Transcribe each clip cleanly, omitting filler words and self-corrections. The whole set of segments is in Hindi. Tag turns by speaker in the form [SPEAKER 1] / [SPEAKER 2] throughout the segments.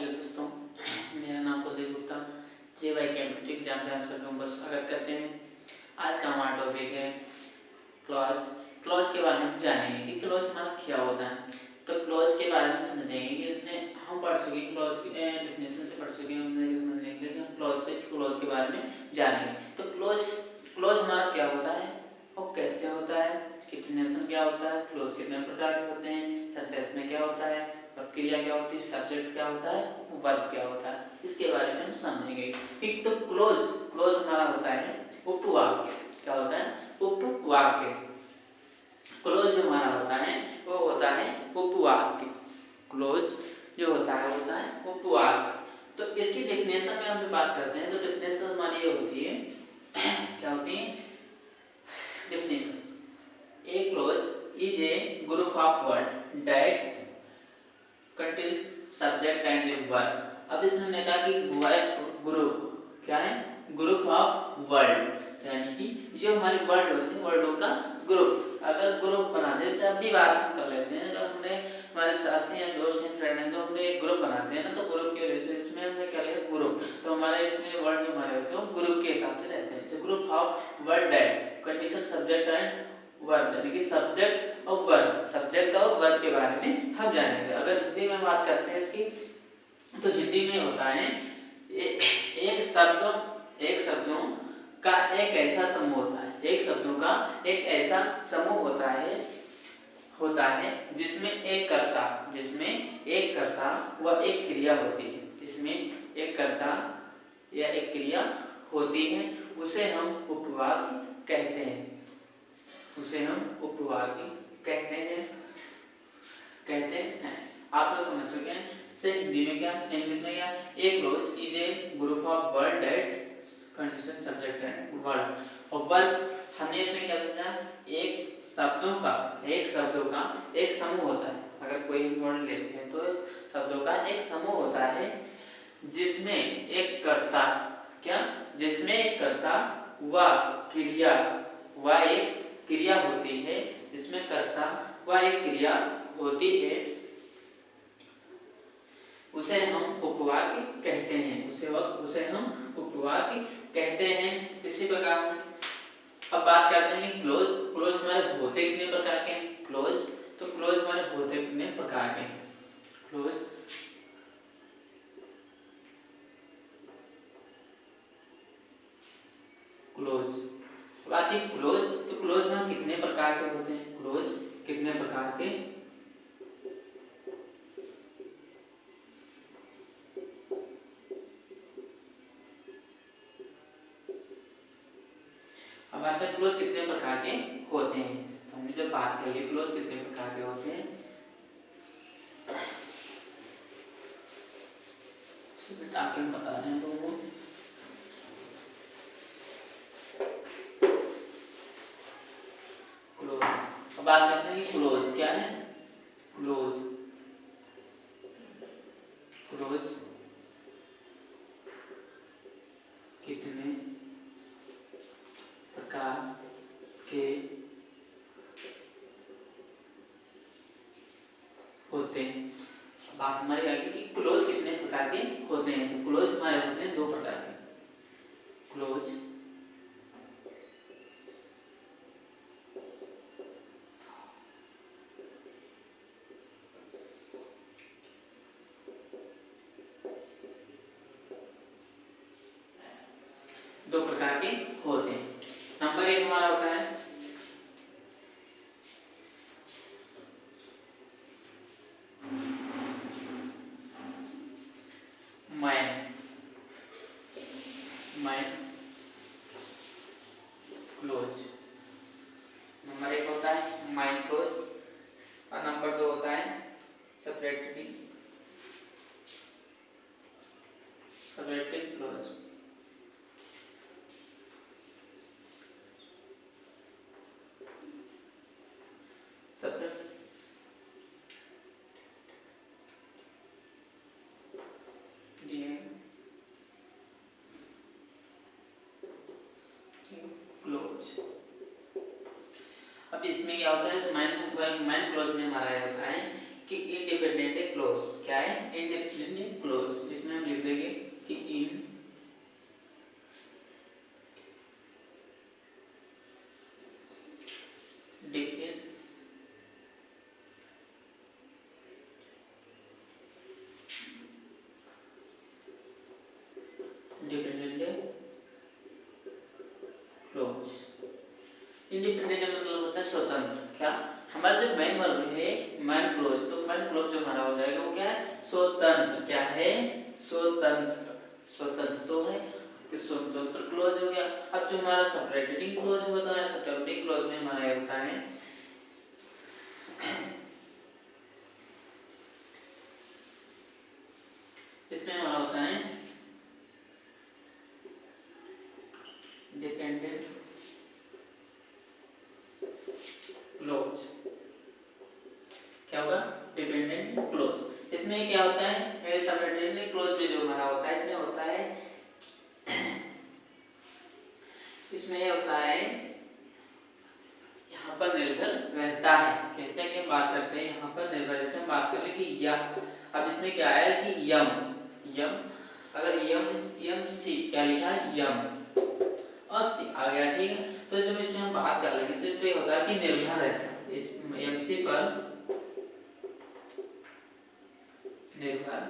[SPEAKER 1] हेलो दोस्तों, मेरा नाम कुलदीप गुप्ता। जेवाई कॉम्पिटिटिव एग्जाम में आप सब लोगों का स्वागत करते हैं। आज का हमारा टॉपिक है क्लॉज। क्लॉज के बारे में हम जानेंगे कि क्लॉज हमारा क्या होता है। तो क्लॉज के बारे में समझेंगे कि इसमें हम पढ़ चुके हैं, क्लॉज की डेफिनेशन से पढ़ चुके हैं, हमने समझ लेंगे लेकिन हम क्लॉज के बारे में जानेंगे। तो क्लॉज हमारा क्या होता है और कैसे होता है, इसकी डेफिनेशन क्या होता है, क्लॉज कितने प्रकार के होते हैं, सेंटेंस में क्या होता है, क्रिया क्या होती है, सब्जेक्ट क्या होता है, वर्ब क्या होता है, इसके बारे में हम समझेंगे। ठीक, तो क्लोज हमारा होता है उपवाक्य। क्या होता है? उपवाक्य। क्लोज जो हमारा होता है वो होता है उपवाक्य। क्लोज जो होता है उपवाक्य। तो इसकी डेफिनेशन में हम बात करते हैं तो डेफिनेशन हमारी ये होती है क्या होती है definition? A clause is a group of words that contains subject and a verb। अब इसमें हमने कहा कि ग्रुप क्या है? ग्रुप ऑफ वर्ड, यानी कि जो हमारे वर्ड होते हैं वर्डों का ग्रुप। अगर ग्रुप बनाने से अपनी बात हम कर लेते हैं, अगर हमने हमारे साथी हैं, दोस्त हैं, फ्रेंड हैं, तो हमने एक ग्रुप बनाते हैं ना, तो ग्रुप के वजह से इसमें हमने क्या लिया? ग्रुप। तो हमारे इसमें वर्ड जो हमारे होते हैं ग्रुप के हिसाब से रहते हैं। Group of word that condition subject and verb, देखिए सब्जेक्ट और वर्ब के बारे में हम जानेंगे। अगर हिंदी में बात करते हैं इसकी, तो हिंदी में होता है एक शब्दों का एक ऐसा समूह होता है। एक शब्दों का एक ऐसा समूह होता है जिसमें एक कर्ता व एक क्रिया होती है। जिसमें एक कर्ता या एक क्रिया होती है, उसे हम उपवाक्य कहते हैं। आप लोग समझ चुके हैं। से हिंदी में क्या, इंग्लिश में क्या? एक clause is a group of word that consist subject and verb. और वर्ब हमने इसमें क्या समझा? एक शब्दों का एक समूह होता है। अगर कोई वर्ड लेते हैं तो शब्दों का एक समूह होता है जिसमें एक कर्ता व एक क्रिया होती है। जिसमें कर्ता व एक क्रिया होती है, उसे हम उपवाक्य कहते हैं। इसी प्रकार अब बात करते हैं क्लोज हमारे होते कितने प्रकार के हैं? क्लोज हमारे होते कितने प्रकार के हैं? क्लोज बात है क्लोज, तो क्लोज में कितने प्रकार के होते हैं? क्लोज कितने प्रकार के? अब आता है क्लोज कितने प्रकार के होते हैं। तो हमने जब बात कर ली क्लोज कितने प्रकार के होते हैं, टाइपिंग बता रहे हैं लोगों को। क्लोज, अब बात करते हैं कि क्लोज क्या है। क्लोज कितने प्रकार के होते हैं। बात हमारी आगे कि क्लोज कितने प्रकार के होते हैं। तो क्लोज हमारे होते हैं दो प्रकार के। क्लोज दो प्रकार के होते हैं। नंबर एक हमारा होता है मैं क्लोज। नंबर एक होता है माइन क्लोज और नंबर दो होता है सेपरेटिव क्लोज। अब इसमें क्या होता है? मैन क्लोज में हमारा होता है कि इंडिपेंडेंट क्लोज क्या है, इंडिपेंडेंट क्लोज। इसमें हम लिख देंगे कि इन इंडिपेंडेंट क्लोज। इंडिपेंडेंट मतलब होता है स्वतंत्र। क्या हमारा जो मेन वर्ब है मेन क्लोज, तो मेन क्लोज जो हमारा हो जाएगा वो क्या है, स्वतंत्र। क्या है, स्वतंत्र। स्वतंत्र तो है कि स्वतंत्र क्लोज हो गया। अब जो हमारा सबरेटिंग क्लोज होता है, सबरेटिंग क्लोज में हमारा ये होता है इसमें हमारा होता है डिपेंडेंट क्लोज। क्या होगा, डिपेंडेंट क्लोज। इसमें क्या होता है, सबरेटिंग क्लोज में जो हमारा होता है इसमें होता है यहाँ पर निर्भर रहता है। कैसे कि बात करते हैं यहाँ पर निर्भर, जैसे बात करें कि यह, अब इसमें क्या है कि यम, यम, अगर यम यम सी क्या लिखा है, यम और सी आ गया, ठीक है। तो जब इसमें हम बात कर लेंगे तो इसमें होता है कि निर्भर रहता है, इस यम सी पर निर्भर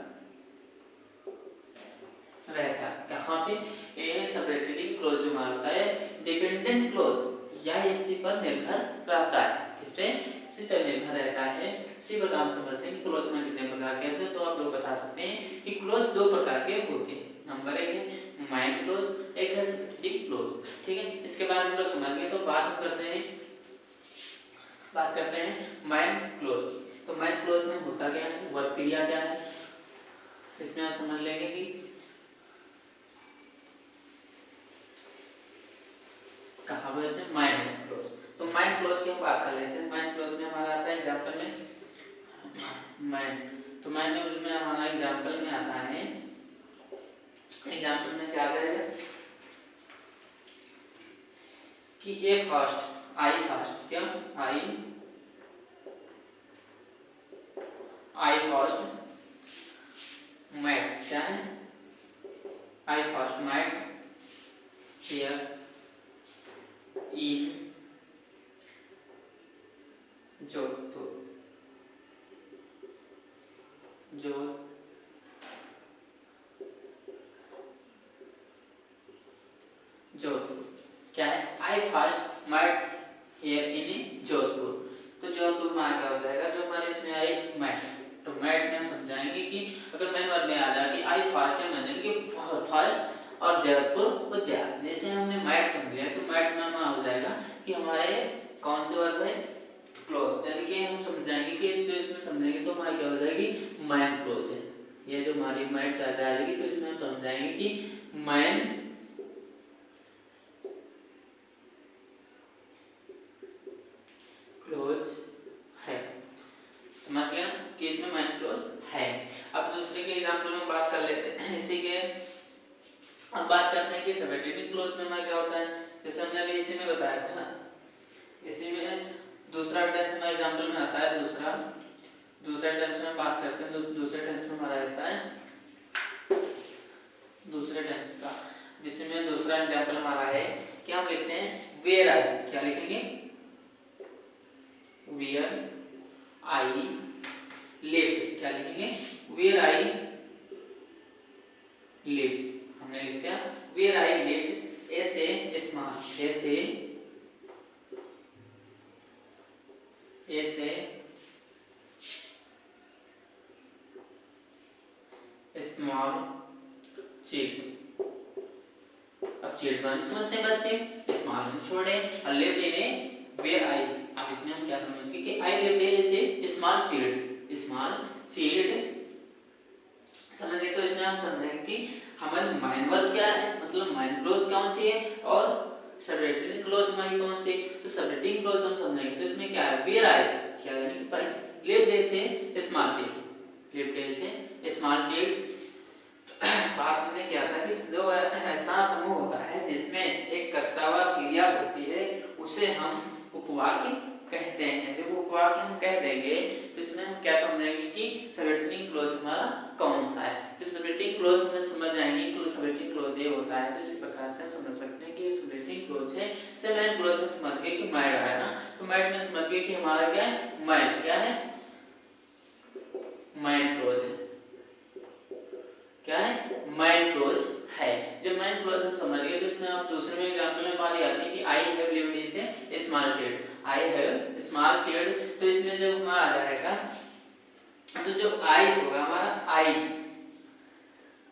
[SPEAKER 1] रहता है। कहाँ पे, ये सबरेटिंग क्लोज जो हमारा होता है डिपेंडेंट क्लोज, यह एमसी पर निर्भर रहता है। किस पे, सी पर निर्भर रहता है। सी पर हम समझते हैं कि क्लोज में कितने प्रकार के होते हैं, तो आप लोग बता सकते हैं कि क्लोज दो प्रकार के होते हैं। नंबर एक है माइंड क्लोज, एक है सबरेटिंग क्लोज, ठीक है। इसके बारे में हम लोग समझ गए, तो बात करते हैं माइंड क्लोज की। तो माइंड क्लोज में होता क्या है, वर्ब क्रिया क्या है, इसमें आप समझ लेंगे कि कहाँ पर है माइंड क्लोज। तो माइंड क्लोज की हम बात कर लेते हैं। माइंड क्लोज में हमारा आता है एग्जांपल में माइंड, तो माइंड क्लोज में हमारा एग्जांपल में आता है, एग्जांपल में क्या करेगा कि ए फर्स्ट, आई फर्स्ट, क्या आई फर्स्ट मैट, क्या है I first met here in Jodhpur, Jodhpur क्या है, I first met here in Jodhpur. तो जोधपुर में क्या हो जाएगा, जो हमारे इसमें आई मैट, तो मैट में हम समझाएंगे कि अगर मैं वर्ब में आ जाए कि आई फर्स्ट है, मतलब कि फर्स्ट और जयपुर और जया, जैसे हमने मैट समझ लिया तो मैट में हो जाएगा कि हमारे कौन से वर्ब है, क्लोज। यानी कि हम समझाएंगे कि जो इसमें समझेंगे तो हमारी क्या हो जाएगी, मैन क्लोज है। ये जो हमारी मैट आ जाएगी तो इसमें हम समझाएंगे कि मैन क्लोज है। समझ गया कि इसमें मैन क्लोज है। अब दूसरे के एग्जांपल में बात कर लेते हैं इसी के। अब बात करते हैं कि सबरेटिंग क्लोज में हमारा क्या होता है, जैसे हमने अभी इसी में बताया था, इसी में दूसरा टेंस में एग्जांपल में आता है, दूसरा टेंस में बात करते हैं, तो दूसरे टेंस में हमारा रहता है दूसरे टेंस का, जिसमें दूसरा एग्जांपल हमारा है कि हम लिखते हैं वेयर आई, क्या लिखेंगे, वेयर आई लिव, क्या लिखेंगे, वेयर आई लिव। हमने लिख दिया वेयर आई लिव ऐसे स्मॉल, ऐसे स्मॉल चिल्ड। अब चिल्ड वन समझते हैं बच्चे, स्मॉल वन छोड़े, और लिव इन वेयर आई। अब इसमें हम क्या समझेंगे कि आई लिव ऐसे स्मॉल चिल्ड समझ गए। तो इसमें हम समझेंगे कि हमारी माइंड वर्ब क्या है, मतलब माइंड क्लोज कौन सी है और सबरेटिंग क्लोज हमारी कौन सी। तो सबरेटिंग क्लोज हम समझेंगे तो इसमें क्या है, वेयर आई, क्या यानी कि पहले लिव डे से स्मॉल चिल्ड, लिव डे से स्मॉल चिल्ड। बात हमने किया था कि जो ऐसा समूह होता है जिसमें एक कर्ता व क्रिया होती है उसे हम उपवाक्य कहते हैं। जो वाक्य हम कह देंगे तो इसमें हम क्या समझेंगे कि सब्जेक्टिव क्लॉज हमारा कौन सा है। तो सब्जेक्टिव क्लॉज में समझ जाएंगे कि सब्जेक्टिव क्लॉज ये होता है, तो इसी प्रकार से हम समझ सकते हैं कि ये सब्जेक्टिव क्लॉज है। जैसे मेन क्लॉज में समझ गए कि मैड है ना, तो मैड में समझ गए कि हमारा क्या है, मैन क्या है, मैन क्लॉज है, क्या है, मैन क्लॉज है। जब मैन क्लॉज हम समझ गए तो इसमें आप दूसरे में एग्जांपल में हमारी आती है कि I have lived is a small child, I have small child. तो इसमें जब हमारा आ जाएगा तो जो आई होगा हमारा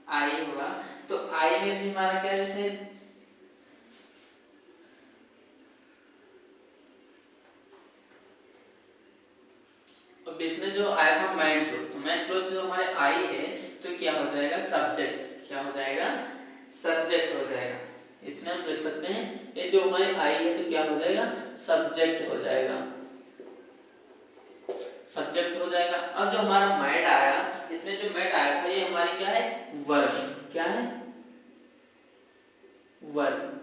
[SPEAKER 1] आई होगा, तो आई में भी हमारा क्या, जैसे अब इसमें जो आया था मैन क्लॉज, तो मैन क्लॉज जो हमारे आई है तो क्या हो जाएगा, सब्जेक्ट, क्या हो जाएगा, सब्जेक्ट हो जाएगा। इसमें हम लिख सकते हैं ये जो हमारी आई है तो क्या हो जाएगा, सब्जेक्ट हो जाएगा, सब्जेक्ट हो जाएगा। अब जो हमारा मैड आया, इसमें जो मैड आया था ये हमारी क्या है, वर्ब, क्या है, वर्ब।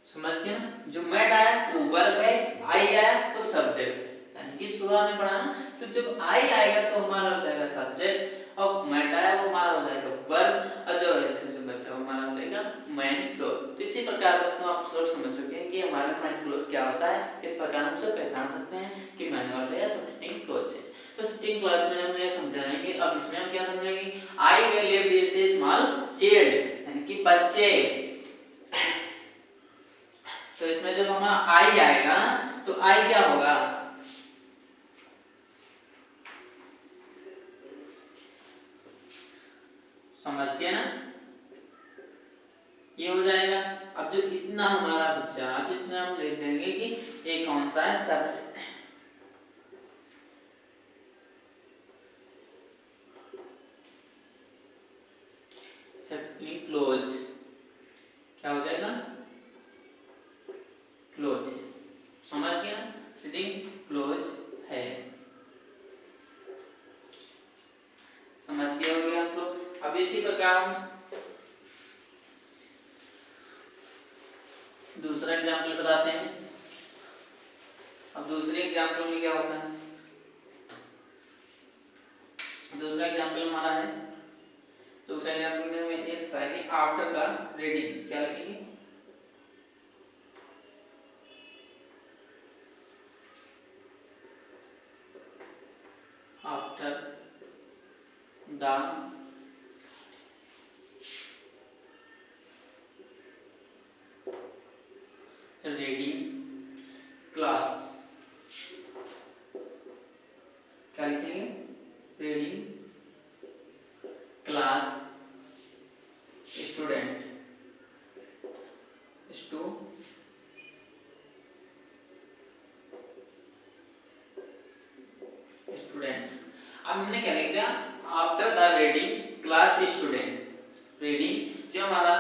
[SPEAKER 1] समझ गए ना, जो मैड आया वो वर्ब है, आई आया तो सब्जेक्ट, यानी कि शुरुआत में पढ़ा ना, तो जब आई आएगा तो हमारा हो जाएगा सब्जेक्ट, और मैड आया वो हमारा हो जाएगा वर्ब, और जो बच्चा हमारा हो जाएगा मैन क्लॉज। तो इसी प्रकार बस आप लोग समझ चुके हैं कि हमारा मैन क्लॉज क्या होता है। इस प्रकार हम सब पहचान सकते हैं कि मैन वर्ब है या सब्जेक्टिव क्लॉज है। तो सब्जेक्टिव क्लॉज में हम ये समझाएंगे। अब इसमें हम क्या समझेंगे, I will live this A small child, यानी कि बच्चे। तो इसमें जब हमारा आई आएगा तो आई क्या होगा, समझ गए ना, ये हो जाएगा। अब जो इतना हमारा बच्चा, तो इसमें हम देख लेंगे कि ये कौन सा है, सब्जेक्टिव क्लॉज, क्या हो जाएगा, क्लोज, समझ गया, सब्जेक्टिव क्लॉज है, समझ गए हो गया आप लोग। अब इसी प्रकार हम दूसरा एग्जाम्पल बताते हैं। अब दूसरे एग्जाम्पल में क्या होता है, दूसरा एग्जाम्पल हमारा है, दूसरा एग्जाम्पल में हमें ये बताया कि आफ्टर द रीडिंग, क्या लिखेंगे, आफ्टर द रीडिंग क्लास, क्या लिखेंगे, रीडिंग क्लास स्टूडेंट, स्टूडेंट्स। अब हमने क्या लिख दिया, after the reading class student, reading जो हमारा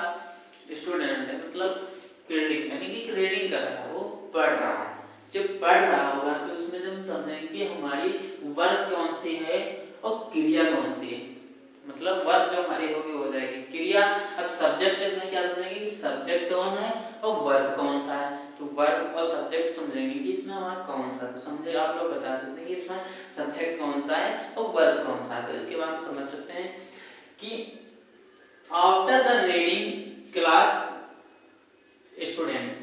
[SPEAKER 1] स्टूडेंट है मतलब रीडिंग, यानी कि रीडिंग कर रहा है, वो पढ़ रहा है। जब पढ़ रहा होगा तो इसमें जब हम समझेंगे कि हमारी वर्ब कौन सी है और क्रिया कौन सी है, मतलब वर्ब जो हमारी होगी हो जाएगी क्रिया। अब सब्जेक्ट इसमें क्या समझेंगे कि सब्जेक्ट कौन है और वर्ब कौन सा है, तो वर्ब और सब्जेक्ट समझेंगे कि इसमें हमारा कौन सा, तो समझे आप लोग बता सकते हैं कि इसमें सब्जेक्ट कौन सा है और वर्ब कौन सा है। तो इसके बाद हम समझ सकते हैं कि after the reading class students,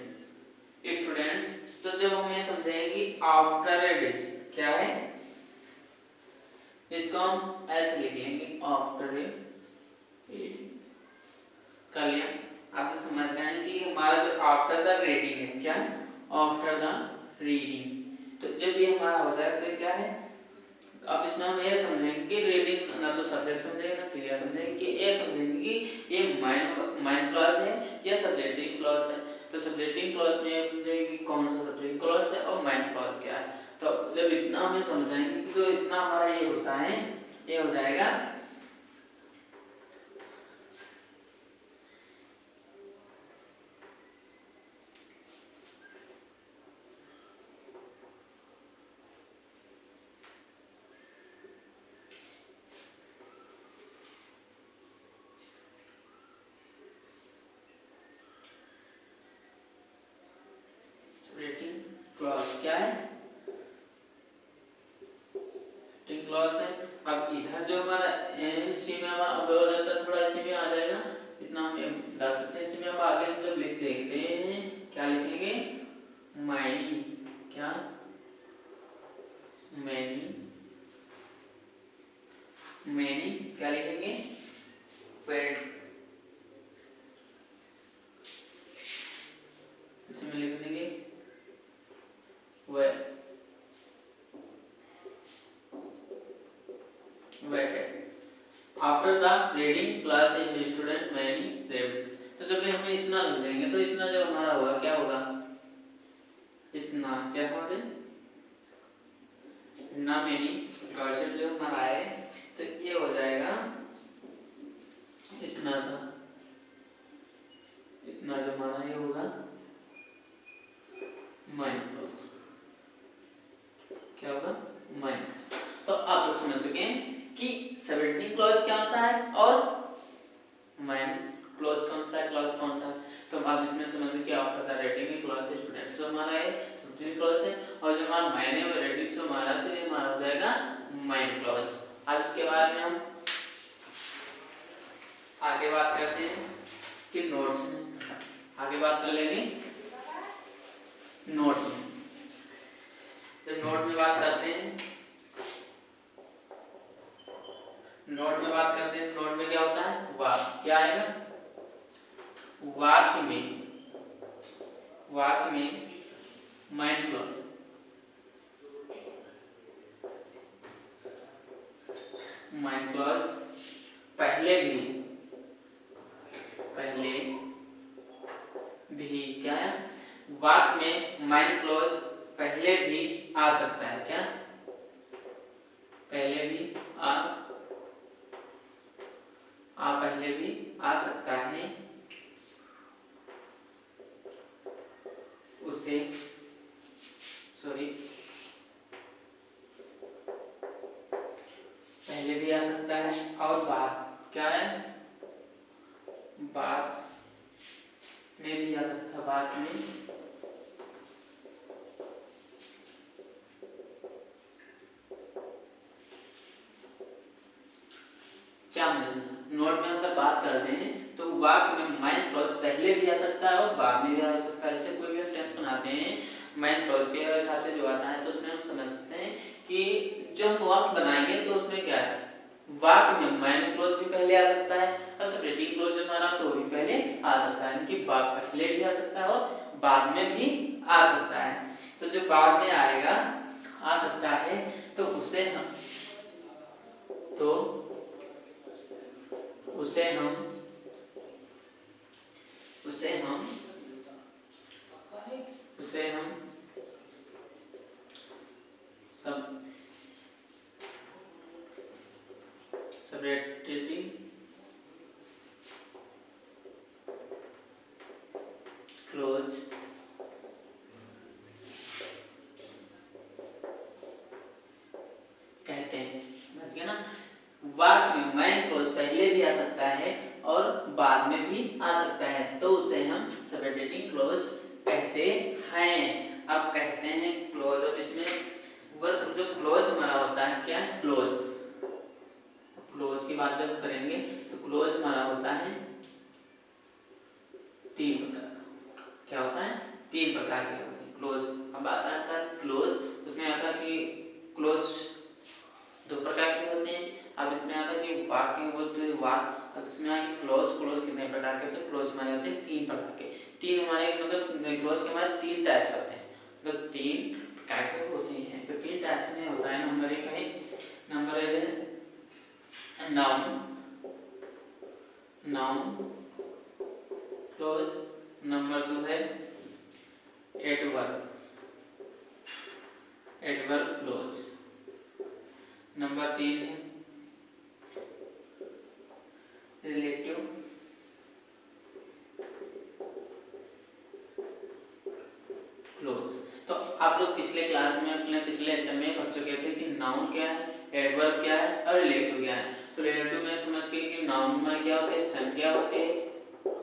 [SPEAKER 1] तो जब हम ये समझेंगे कि आफ्टर रीडिंग क्या है, इसको हम ऐसे लिखेंगे, आफ्टर कर लिया। आप तो समझ गए हैं कि हमारा जो आफ्टर द रीडिंग है, क्या है, आफ्टर द रीडिंग, तो जब ये हमारा हो जाए तो ये क्या है, अब इसमें हम ये समझेंगे कि रीडिंग ना तो सब्जेक्ट समझेंगे ना क्रिया समझेंगे, कि ये समझेंगे कि ये माइन क्लॉज है या सब्जेक्टिव क्लॉज है। तो सब्जेक्टिव क्लॉज में ये समझेंगे कि कौन सा सब्जेक्टिव क्लॉज है और माइन क्लॉज क्या है। तो जब इतना हमें समझाएंगे तो इतना हमारा ये होता है, ये हो जाएगा क्लॉज क्या है, क्लॉज है। अब इधर जो हमारा इसी में हमारा अब हो जाता है, थोड़ा इसी में आ जाएगा, इतना हम डाल सकते हैं। इसी में अब आगे हम जब लिख देखते हैं क्या लिखेंगे, मैनी, क्या मैनी, मैनी क्या लिखेंगे, पेड, इसमें लिख देंगे wait, after the reading class in student many rabbits. तो जब हम इतना लिख देंगे तो इतना जो हमारा होगा क्या होगा, इतना क्या होगा, ना मैनी कर्सिव जो हमारा है तो ये हो जाएगा इतना था, इतना जो हमारा ये होगा माइन क्लॉज, क्या होगा माइन। तो आप लोग समझ सके कि सबरेटिंग क्लॉज कौन सा है और माइन क्लॉज कौन सा है, क्लॉज कौन सा है। तो आप इसमें समझ गए कि आप बता रेटिंग क्लॉज से स्टूडेंट जो हमारा है सबरेटिंग क्लॉज है, और जो हमारा माइन है वो रेटिंग से हमारा, तो ये हमारा हो जाएगा माइन क्लॉज। अब इसके बारे में हम आगे बात करते हैं कि नोट्स में, आगे बात कर लेंगे नोट में। जब नोट में बात करते हैं, नोट में बात करते हैं, नोट में क्या होता है, वाक्य क्या आएगा, वाक्य में, वाक्य में माइन क्लॉज, माइन क्लॉज पहले भी क्या है, वाक्य में माइन क्लॉज पहले भी आ सकता है, क्या पहले भी पहले भी आ सकता है, उसे पहले भी आ सकता है, और बाद क्या है, बाद में भी आ सकता है, बाद में क्या मतलब, नोट में अगर बात करते हैं तो वाक्य में माइन क्लॉज पहले भी आ सकता है और बाद में भी आ सकता है। जैसे कोई भी हम टेंस बनाते हैं माइन क्लॉज के हिसाब से जो आता है, तो उसमें हम समझ सकते हैं कि जब हम वाक्य बनाएंगे तो उसमें क्या है, वाक्य में माइन क्लॉज भी पहले आ सकता है और सबरेटिंग क्लॉज जो हमारा तो भी पहले आ सकता है, यानी कि वाक्य पहले भी आ सकता है और बाद में भी आ सकता है। तो जो बाद में आएगा, आ सकता है, तो उसे हम सबरेटिंग क्लॉज कहते हैं, समझ गए ना। वाक्य में माइन क्लॉज पहले भी आ सकता है और बाद में भी आ सकता है, तो उसे हम सबरेटिंग क्लॉज कहते हैं। अब कहते हैं क्लॉज, अब इसमें वर्ब जो क्लॉज हमारा होता है, क्या क्लॉज, क्लॉज की बात जब करेंगे तो क्लॉज हमारा होता है तीन प्रकार, क्या होता है, तीन प्रकार के होते हैं क्लॉज। अब आता है क्लॉज, उसमें आता है कि क्लॉज दो प्रकार के होते हैं। अब इसमें आता है कि वाक्य बोलते हैं वाक्य, अब इसमें आगे क्लॉज, क्लॉज कितने प्रकार के होते हैं, क्लॉज हमारे होते हैं तीन प्रकार के, तीन हमारे मतलब क्लॉज के हमारे तीन टाइप्स होते हैं, मतलब तीन प्रकार के होते हैं। तो तीन टाइप्स में होता है, नंबर एक है, नंबर एक है नाउन, क्लॉज, नंबर दो है एडवर्ब क्लॉज, नंबर तीन है रिलेटिव क्लॉज। तो आप लोग पिछले क्लास में, अपने पिछले लेक्चर में पढ़ चुके थे कि नाउन क्या है, एडवर्ब क्या है और रिलेटिव क्या है। तो रिलेटिव में समझ गए कि नाउन में क्या होते हैं, संज्ञा होते हैं,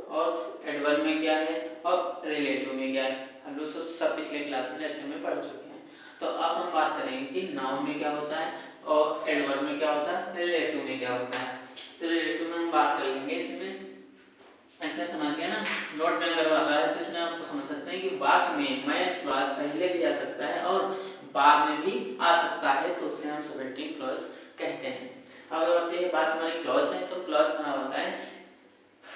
[SPEAKER 1] और एडवर्ब में क्या है और रिलेटिव में क्या है। अब हम लोग सब पिछले क्लास में लेक्चर में पढ़ चुके हैं। तो अब हम बात करेंगे कि नाउन में क्या होता है और एडवर्ब में क्या होता है, रिलेटिव में क्या होता है। तो रिलेटिव में हम बात कर लेंगे। इसमें समझ गए ना, नोट में अगर आता है तो इसमें आप समझ सकते हैं कि वाक्य में मैं क्लॉज पहले भी आ सकता है और बाद में भी आ सकता है, तो उसे हम सबरेटिव क्लॉज कहते हैं। अगर आती है बात हमारी क्लॉज में, तो क्लॉज बना होता है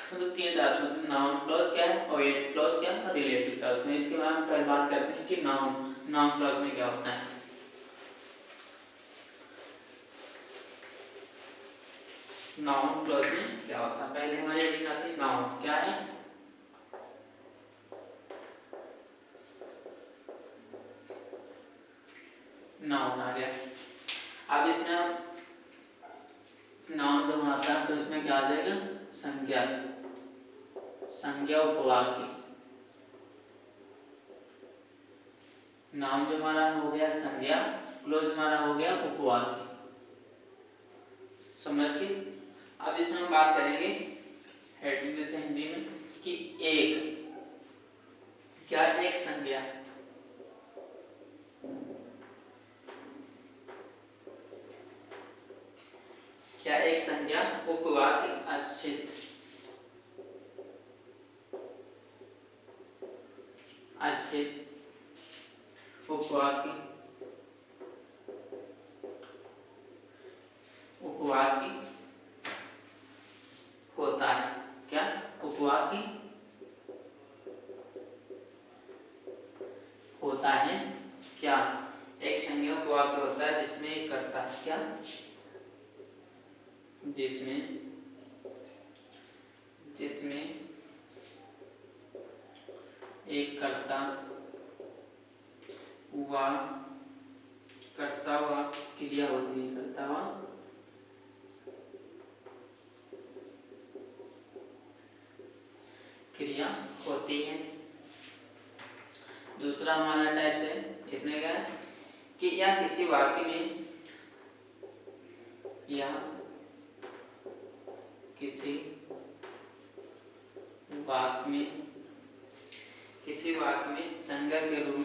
[SPEAKER 1] तो तीन टाइप्स होते हैं, नाउन क्लॉज क्या है, ओरिएंटेड क्लॉज क्या है और रिलेटिव क्लॉज में। इसके बाद हम पहले बात करते हैं कि नाउन क्लॉज में क्या होता है। नाउन क्लॉज में क्या होता है, पहले हमारी हेडिंग आती है नाउन क्या है, नाउन आ गया। अब इसमें हम नाउन जब आता है तो इसमें क्या आ जाएगा, संज्ञा, संज्ञा उपवाक्य। नाउन जो हमारा हो गया संज्ञा, क्लोज हमारा हो गया उपवाक्य। समझ के अब इसमें हम बात करेंगे हेडिंग जैसे हिंदी में कि एक, क्या एक संज्ञा, क्या एक संज्ञा उपवाक्य आश्रित, आश्रित उपवाक्य, उपवाक्य होता है। क्या उपवाक्य होता है, क्या एक संज्ञा उपवाक्य होता है जिसमें एक कर्ता, क्या जिसमें एक कर्ता व क्रिया होती है, कर्ता व क्रिया होती है। दूसरा हमारा टाइप है, इसमें क्या है कि या किसी वाक्य में, या किसी वाक्य में संज्ञा के रूप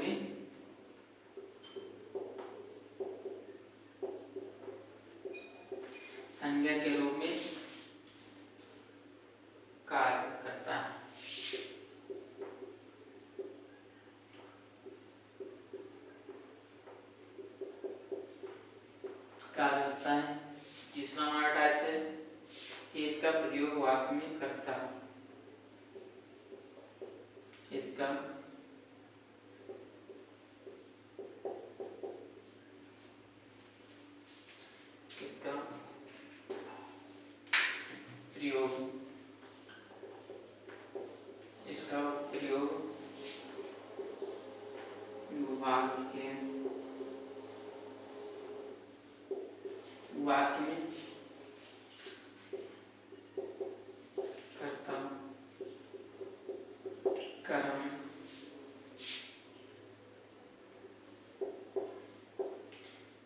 [SPEAKER 1] में कार्य करता है। कार्य होता है। तीसरा हमारा टाइप है कि इसका प्रयोग वाक्य में करता है, इसका प्रयोग वाक्य में कर्ता कर्म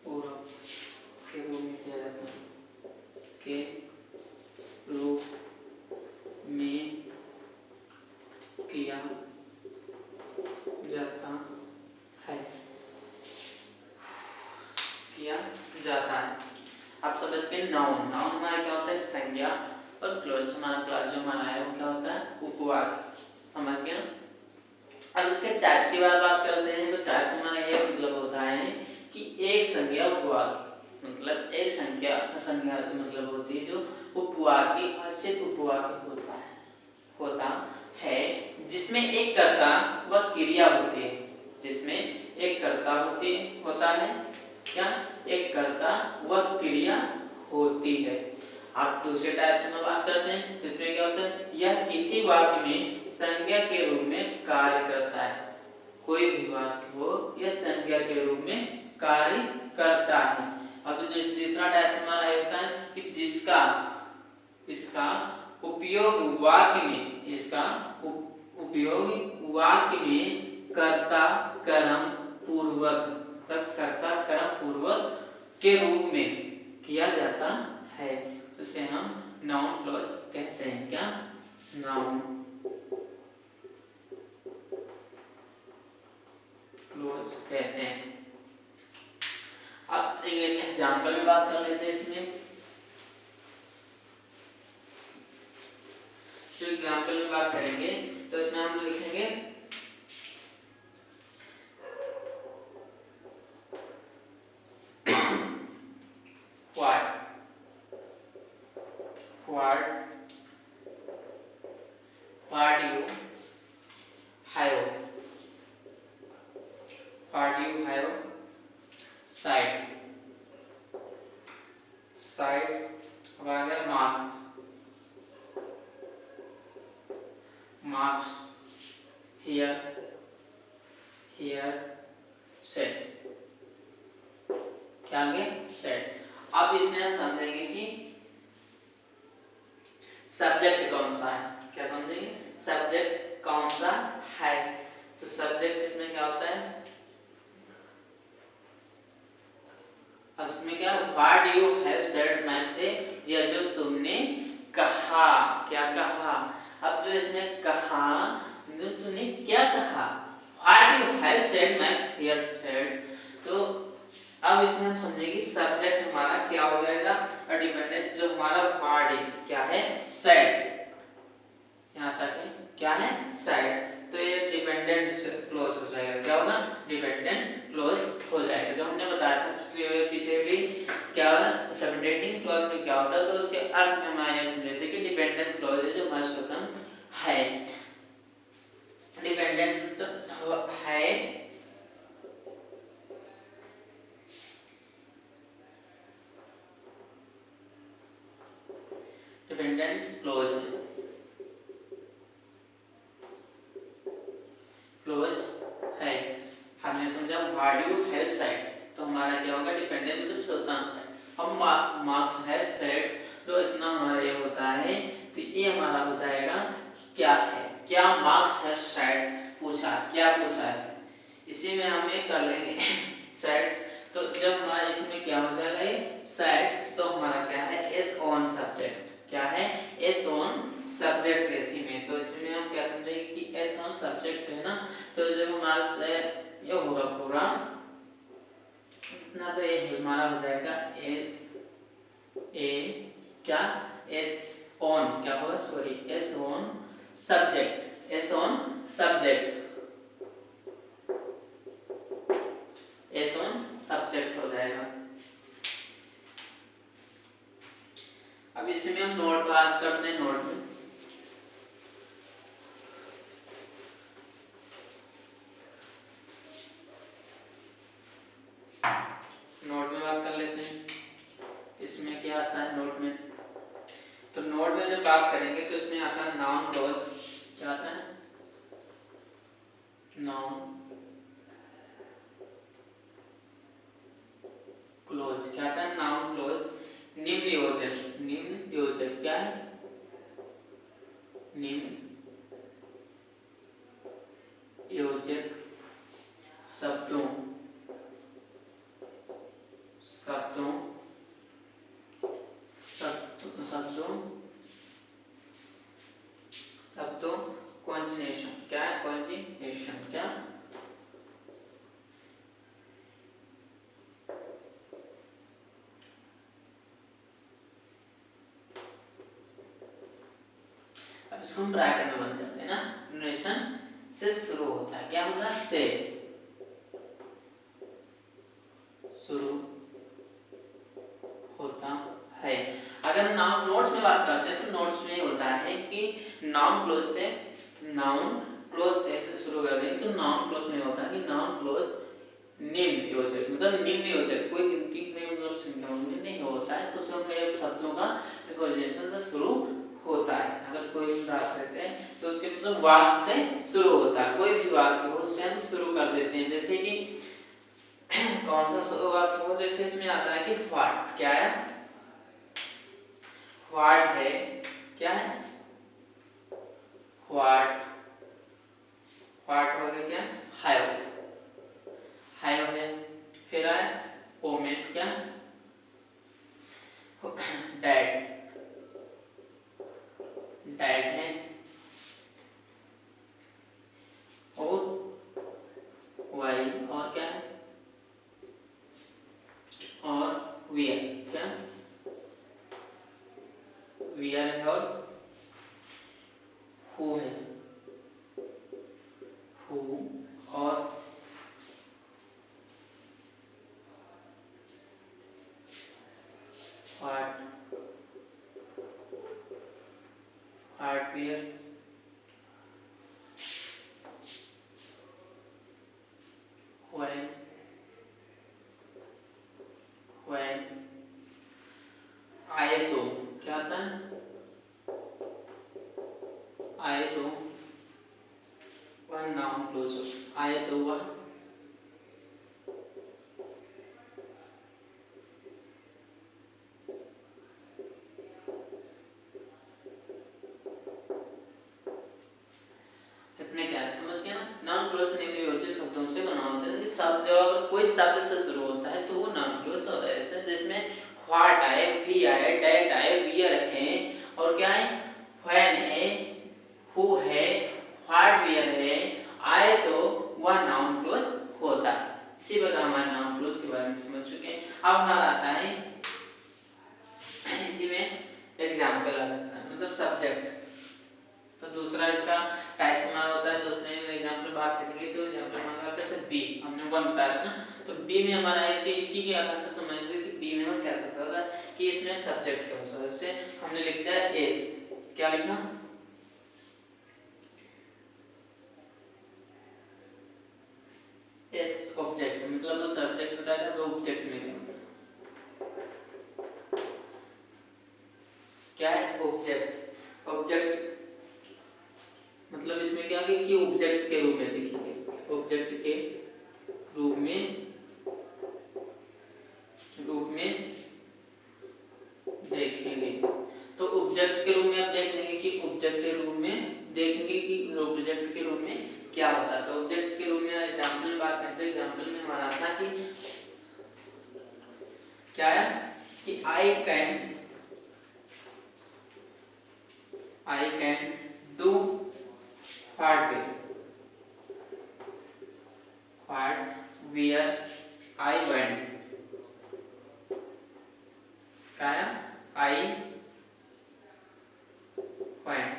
[SPEAKER 1] पूरक के रूप में किया जाता है, के रूप में किया जाता है। आप समझते हैं नाउन हमारा क्या होता है संज्ञा, और क्लॉज हमारा क्लॉज जो हमारा है वो क्या होता है उपवाक्य। समझ गए। अब इसके टाइप्स की बात करते हैं, तो टाइप्स हमारा ये मतलब होता है कि एक संज्ञा उपवाक्य, मतलब एक संज्ञा मतलब होती है जो उपवाक्य आश्रित उपवाक्य होता है जिसमें एक कर्ता व क्रिया होती है, जिसमें एक कर्ता होता है, क्या एक कर्ता व क्रिया होती है। आप दूसरे टाइप से बात करते हैं, तो इसमें क्या होता है, यह किसी वाक्य में संज्ञा के रूप में कार्य करता है। कोई भी वाक्य हो यह संज्ञा के रूप में कार्य करता है। अब जो तीसरा टाइप से हमारा होता है कि जिसका इसका उपयोग वाक्य में, इसका उपयोग वाक्य में कर्ता कर्म पूर्वक के रूप में किया जाता है, उसे हम नाउन क्लॉज कहते हैं। क्या नाउन क्लोज कहते हैं। अब एक एग्जांपल की बात कर लेते हैं इसमें। जो एग्जांपल में बात करेंगे तो इसमें हम लिखेंगे what you have side अब आ गया marks here set क्या आ गया set। अब इसमें हम समझेंगे कि सब्जेक्ट कौन सा है, क्या समझेंगे सब्जेक्ट कौन सा है। तो सब्जेक्ट इसमें क्या होता है, अब इसमें क्या what you have said ma'am से यह जो तुमने कहा, क्या कहा। अब जो इसमें कहा जो तुमने क्या कहा, what you have said ma'am here said. तो अब इसमें हम समझेंगे सब्जेक्ट हमारा क्या हो जाएगा और डिपेंडेंट जो हमारा वर्ड है क्या है सेड, यहाँ तक है क्या है सेड। तो ये डिपेंडेंट क्लोज हो जाएगा, क्या होगा डिपेंडेंट क्लोज हो जाएगा। जो हमने बताया था पीछे भी क्या होगा सबटेंडिंग क्लॉज में क्या होता है, तो उसके अर्थ में हम ये समझे थे कि डिपेंडेंट क्लॉज है जो मस्ट खत्म है, डिपेंडेंट है डिपेंडेंट क्लोज है। हमने समझा व्हाट यू हैव सेड, तो हमारा क्या होगा डिपेंडेंट मतलब स्वतंत्र है। हम मार्क्स हैव सेड तो इतना हमारा ये होता है, तो ये हमारा हो जाएगा क्या है, क्या मार्क्स हैव सेड पूछा, क्या पूछा है इसी में हम ये कर लेंगे सेड्स। तो जब हमारा इसमें क्या हो जाएगा ये सेड्स, तो हमारा क्या है एस ऑन सब्जेक्ट, क्या है एस ऑन सब्जेक्ट इसी में। तो इसमें हम क्या समझेंगे कि एस ऑन सब्जेक्ट है ना, तो जब हमारा से ये होगा पूरा इतना, तो ये हमारा हो जाएगा एस ए क्या एस ऑन क्या होगा sorry S on subject, S on subject, S on subject हो जाएगा। अब इसमें हम नोट बात करते हैं, नोट में बात कर लेते हैं। इसमें क्या आता है नोट में, तो नोट में जब बात करेंगे तो इसमें आता है नाउन क्लॉज, क्या आता है नाउन क्लॉज, क्या आता है नाउन क्लॉज निम्न योजक, निम्न योजक क्या है निम्न योजक शब्दों शब्दों शब्दों शब्दों कॉन्जिनेशन, क्या है कॉन्जिनेशन, क्या अब इसको हम ब्रैकेट में बंद करते हैं ना, कॉन्जिनेशन से शुरू होता है, क्या होगा से शुरू होता है। अगर नाउन नोट्स में बात करते हैं तो नोट्स में होता है कि नाउन क्लोज से शुरू कर देंगे, तो नाउन क्लोज में होता है कि नाउन क्लोज निम्न योजक, मतलब निम्न योजक कोई गिनती में मतलब संख्या में नहीं होता है, तो सब में शब्दों का कॉन्जुगेशन से शुरू होता है। अगर कोई भी बात करते हैं तो उसके मतलब वाक्य से शुरू होता है, कोई भी वाक्य हो उससे हम शुरू कर देते हैं। जैसे कि कौन सा वाक्य हो, जैसे इसमें आता है कि व्हाट, क्या है व्हाट है, क्या है व्हाट हो गया क्या हैव है, फिर आए ओ में क्या डैड है, और वाई और क्या है, और वियर, क्या वियर है, और हु है, हु, और व्हाट, हार्डवेयर, व्हेन, व्हेन, आए तो क्या आता है, आए तो वह नाउन क्लोज हो, आए तो वह इसमें क्या है, समझ गया ना। नाउन क्लोज निम्नलिखित शब्दों से बना होता है। शब्द जब अगर कोई शब्द से शुरू होता है तो वो नाउन क्लोज होता है। ऐसे जिसमें व्हाट आए, वी आए, डेट आए, वियर है, और क्या है, व्हेन है, हु है, हार्डवेयर है, आए तो वह नाउन क्लोज होता है। इसी प्रकार हमारे नाउन क्लोज के बारे में समझ चुके हैं। अब हमारा आता है इसी में एग्जाम्पल आ जाता है, मतलब सब्जेक्ट। तो दूसरा इसका टाइप्स हमारा होता है। दूसरे एग्जांपल बात करेंगे तो एग्जांपल हमारा आता है बी, हमने वन बताया ना। तो बी में हमारा ऐसे इसी के आधार पर समझते कि बी में हम क्या सोचा था कि इसमें सब्जेक्ट का होता है। जैसे हमने लिख दिया एस, क्या लिखा, एस ऑब्जेक्ट, मतलब वो सब्जेक्ट बताया था, वो ऑब्जेक्ट में क्या होता है, क्या है, ऑब्जेक्ट। ऑब्जेक्ट मतलब इसमें क्या है कि ऑब्जेक्ट के रूप में देखेंगे, ऑब्जेक्ट के रूप में देखेंगे। तो ऑब्जेक्ट के रूप में आप देख लेंगे कि ऑब्जेक्ट के रूप में देखेंगे कि ऑब्जेक्ट के रूप में क्या होता है। तो ऑब्जेक्ट के रूप में एग्जांपल में बात करते हैं। एग्जांपल में हमारा था कि क्या है कि I can do hardware, I went, क्या है, आई वेंट।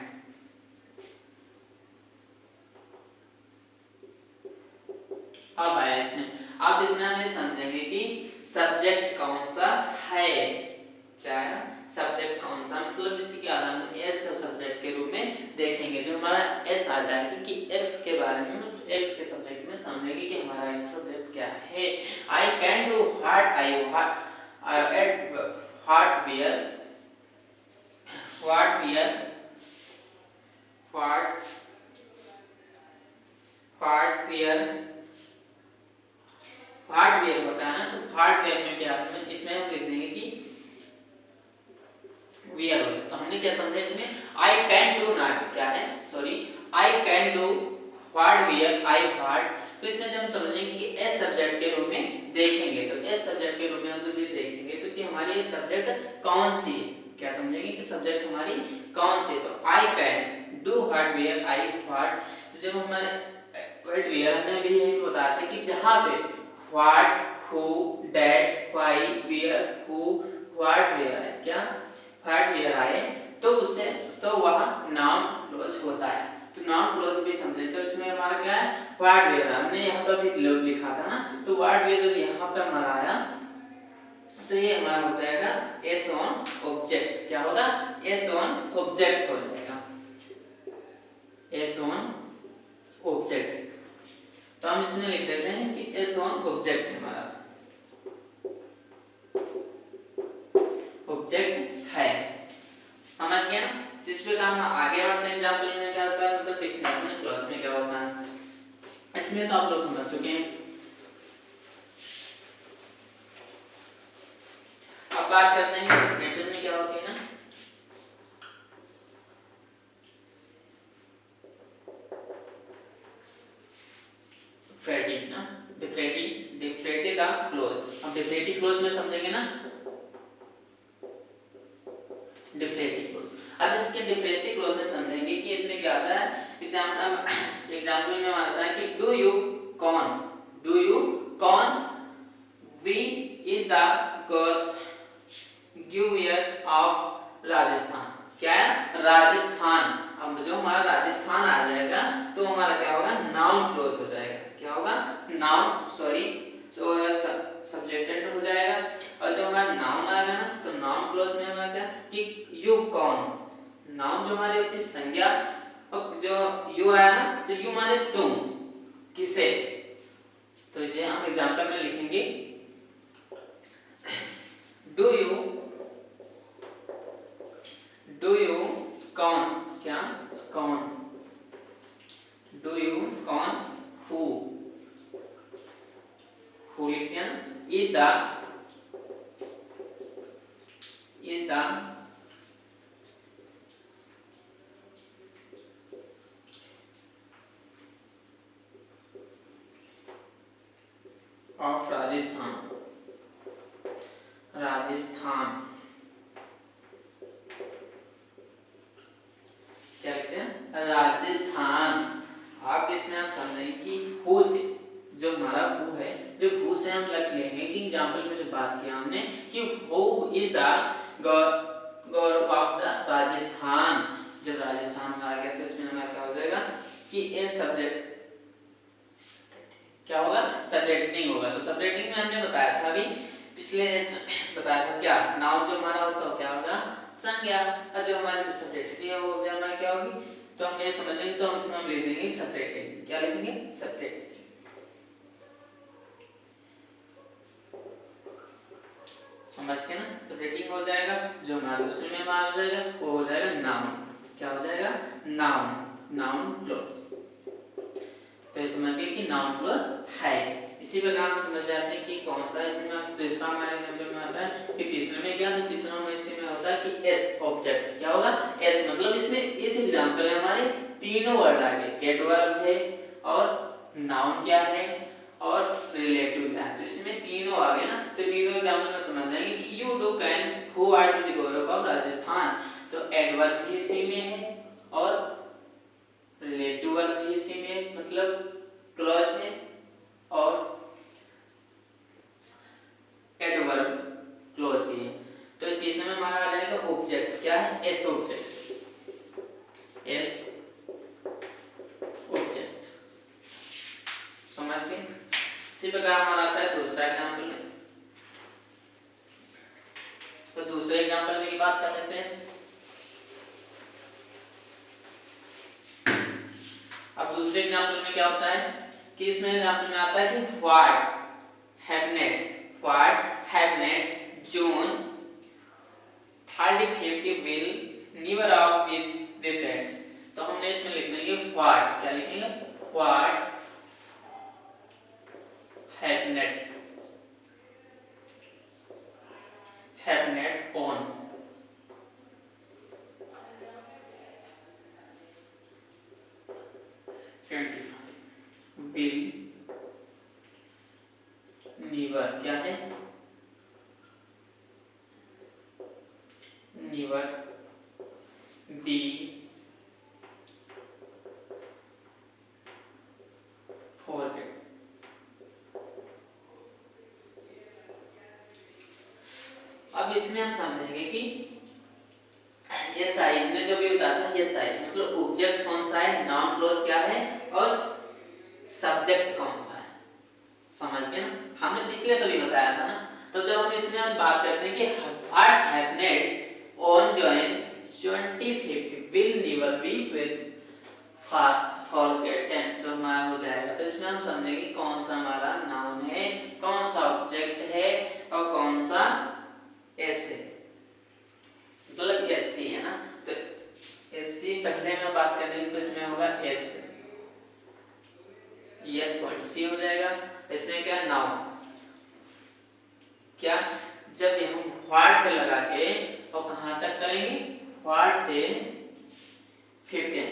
[SPEAKER 1] अब आया इसमें, अब इसमें हम ये समझेंगे कि सब्जेक्ट कौन सा है, क्या है, सब्जेक्ट कौन सा, मतलब इसी के आधार पर एस सब्जेक्ट के रूप में देखेंगे। जो हमारा एस आता है कि एक्स के बारे में, एक्स के सब्जेक्ट में समझेंगे कि हमारा एक सब्जेक्ट क्या है। I can do hardware, hardware होता है ना। तो हार्डवेयर में क्या है, इसमें हम लिख देंगे कि वियर हो। तो हमने क्या समझा इसमें, आई कैन डू नॉट, क्या है, sorry, I can do hardware, I hard. तो इसमें जब हम समझेंगे कि एस सब्जेक्ट के रूप में देखेंगे, तो एस सब्जेक्ट के रूप में हम जब ये देखेंगे तो कि हमारी ये सब्जेक्ट कौन सी है, क्या समझेंगे कि सब्जेक्ट हमारी कौन सी है। तो I can do hardware, I hard. तो जब हमारे हार्डवेयर हमने अभी यही बताया था कि जहां पे what, who, that, why, where, who, what, where है, क्या हार्डवेयर आए तो उससे तो वह नाउन क्लोज होता है। तो नाउन क्लोज भी समझे तो इसमें हमारा क्या है, हार्डवेयर। हमने यहाँ पर भी लिखा था ना। तो हार्डवेयर जब यहाँ पर हमारा आया तो ये हमारा हो जाएगा एस ऑन ऑब्जेक्ट, क्या होगा, एस ऑन ऑब्जेक्ट हो जाएगा, एस ऑन ऑब्जेक्ट। तो हम इसमें लिख देते हैं कि एस ऑन ऑब्जेक्ट हमारा ऑब्जेक्ट है। समझ गया ना। जिस पे काम आगे बढ़ते हैं एग्जांपल में क्या होता है, मतलब डेफिनेशन क्लॉज में क्या होता है, इसमें तो आप लोग समझ चुके हैं। अब बात करते हैं डेफिनेशन में क्या होती है ना। डिफरेटिव ना, डिफरेटिव का क्लोज। अब डिफरेटिव क्लोज में समझेंगे ना, डिफरेटिव क्लोज। अब इसके डिफरेटिव क्लोज में समझेंगे कि इसमें क्या आता है। एग्जांपल में आता है कि do you corn do you कौन we is the give year of Rajasthan, क्या है राजस्थान। अब जो हमारा राजस्थान आ जाएगा तो हमारा क्या होगा नाउन क्लोज हो जाएगा, क्या होगा नाउन सॉरी सब्जेक्टेड हो जाएगा। और जो हमारा नाउन आएगा ना तो नाउन क्लोज में हमारा क्या कि यू कौन, नाउन जो हमारी होती है संज्ञा, और जो यू आया ना तो यू माने तुम किसे। तो इसे हम एग्जांपल में लिखेंगे डू यू कौन, क्या कौन, डू यू कौन हु लिखते हैं is the of Rajasthan, Rajasthan क्या कहते हैं राजस्थान। आप इसमें आप समझेंगे कि हु से जो हमारा हु है, जो हु से हम लिख लेंगे कि एग्जांपल में जो बात किया हमने कि who is the Gaurav of the Rajasthan. जब राजस्थान में आ गया तो इसमें हमारा क्या हो जाएगा कि ए सब्जेक्ट क्या होगा सेपरेटिंग होगा। तो सेपरेटिंग में हमने बताया था अभी पिछले बताया था क्या नाउन जो हमारा होता है क्या होगा संज्ञा, और जो हमारी सेपरेटिंग है वो हमारा क्या होगी। तो हम ये समझ लेंगे तो हम लिख देंगे सेपरेटिंग, क्या लिखेंगे सेपरेटिंग। समझ के ना सेपरेटिंग हो जाएगा। जो हमारा दूसरे में आ जाएगा वो हो जाएगा नाउन, क्या हो जाएगा नाउन, नाउन क्लोज। तो ये समझ गए कि नाउन क्लोज है। इसी प्रकार हम समझ जाते हैं कि कौन सा इसमें तीसरा हमारे एग्जांपल में आता है कि तीसरे में क्या, तो तीसरा में इसमें होता है कि एस ऑब्जेक्ट, क्या होगा एस, मतलब इसमें इस एग्जांपल में हमारे तीनों वर्ड आ गए, एडवर्ब है और नाउन क्या है और रिलेटिव क्या है। तो इसमें तीनों आ गए ना, तो तीनों एग्जांपल में समझ जाएंगे कि you do can who are the Gaurav of Rajasthan. तो एडवर्ब भी इसी में है और रिलेटिव वर्ब भी इसी में मतलब क्लॉज है और एडवर्ब क्लॉज भी है। तो तीसरे में हमारा आ जाएगा ऑब्जेक्ट, क्या है एस ऑब्जेक्ट, एस ऑब्जेक्ट। समझ गए। इसी प्रकार हमारा आता है दूसरा एग्जांपल में। तो दूसरे एग्जांपल में की बात कर लेते हैं। अब दूसरे एग्जांपल में क्या होता है कि इसमें एग्जांपल में आता है कि what haven't June 35 will never off with friends। तो हमने इसमें लिख देंगे व्हाट, क्या लिखेंगे व्हाट हैवनेट ऑन विल नीवर, क्या है नीवर बी फॉरगेट। अब इसमें हम समझेंगे कि एस आई हमने जो भी बताया था, एस आई मतलब ऑब्जेक्ट कौन सा है, नाउन क्लॉज क्या है और सब्जेक्ट कौन सा है। समझ गए ना, हमने पिछले तो भी बताया था ना। तो जब हम इसमें हम बात करते हैं कि what happened on join 25 will never be with forgotten, जो हमारा हो जाएगा। तो इसमें हम समझेंगे कौन सा हमारा नाउन है, कौन सा ऑब्जेक्ट है और कौन सा एस है, मतलब एस सी है ना। तो एस सी पहले में बात करेंगे तो इसमें होगा एस, यस पॉइंट सी हो जाएगा। इसमें क्या नाउन, क्या जब हम व्हाट से लगा के और कहां तक करेंगे व्हाट से 15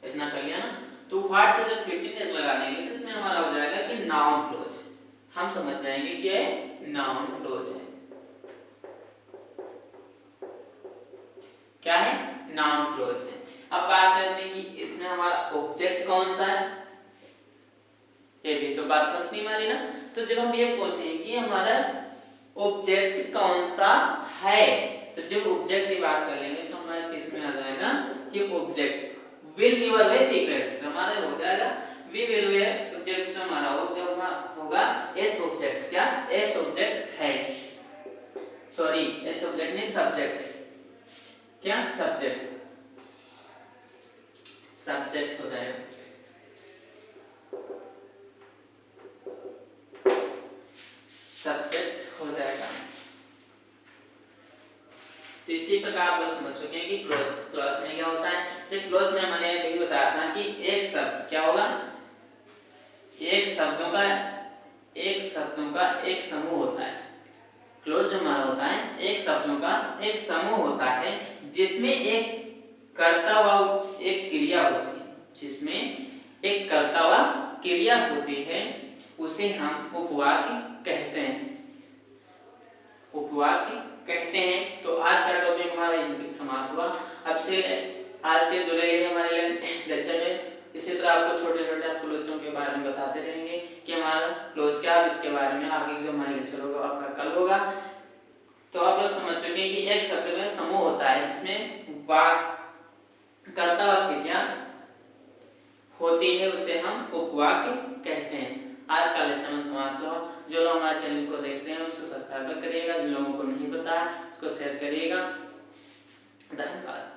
[SPEAKER 1] इतना कर लिया ना। तो व्हाट से जब 15 लगा देंगे तो इसमें हमारा हो जाएगा कि नाउन क्लोज। हम समझ जाएंगे कि ये नाउन क्लोज है, क्या है नाउन क्लोज है। अब बात करते हैं कि इसमें हमारा ऑब्जेक्ट कौन सा है, ये भी तो बात समझ नहीं मारी ना। तो जब हम ये पूछें कि हमारा ऑब्जेक्ट कौन सा है, तो जब ऑब्जेक्ट की बात कर लेंगे तो हमारे चीज में आ जाएगा कि object will your way equates, हमारा हो जाएगा वी विल वे ऑब्जेक्ट, हमारा होगा एस ऑब्जेक्ट। क्या एस ऑब्जेक्ट है, सॉरी एस ऑब्जेक्ट नहीं सब्जेक्ट, क्या सब्जेक्ट, सब्जेक्ट हो जाएगा, सब्जेक्ट हो जाएगा। तो इसी प्रकार आप लोग समझ चुके हैं कि क्लॉज, क्लॉज में क्या होता है। जब क्लॉज में मैंने अभी बताया था कि एक शब्द क्या होगा, एक शब्दों का एक समूह होता है। क्लॉज जो हमारा होता है एक शब्दों का एक समूह होता है जिसमें एक कर्ता व एक क्रिया होती है, जिसमें एक कर्ता व क्रिया होती है, उसे हम उपवाक्य कहते हैं, उपवाक्य कहते हैं। तो आज का टॉपिक हमारा यहीं तक समाप्त हुआ। अब से आज के जुड़े रहिए हमारे लेक्चर में। इसी तरह आपको छोटे छोटे आप क्लोजों के बारे में बताते रहेंगे कि हमारा क्लोज क्या है, इसके बारे में आगे जो हमारा लेक्चर होगा आपका कल होगा। तो आप लोग समझ चुके हैं कि एक शब्द में समूह होता है जिसमें कर्ता व क्रिया होती है, उसे हम उपवाक्य कहते हैं। आज का लेक्चर में समाप्त हो। जो लोग हमारे चैनल को देखते हैं उसको सब्सक्राइब करिएगा, जिन लोगों को नहीं पता उसको शेयर करिएगा। धन्यवाद।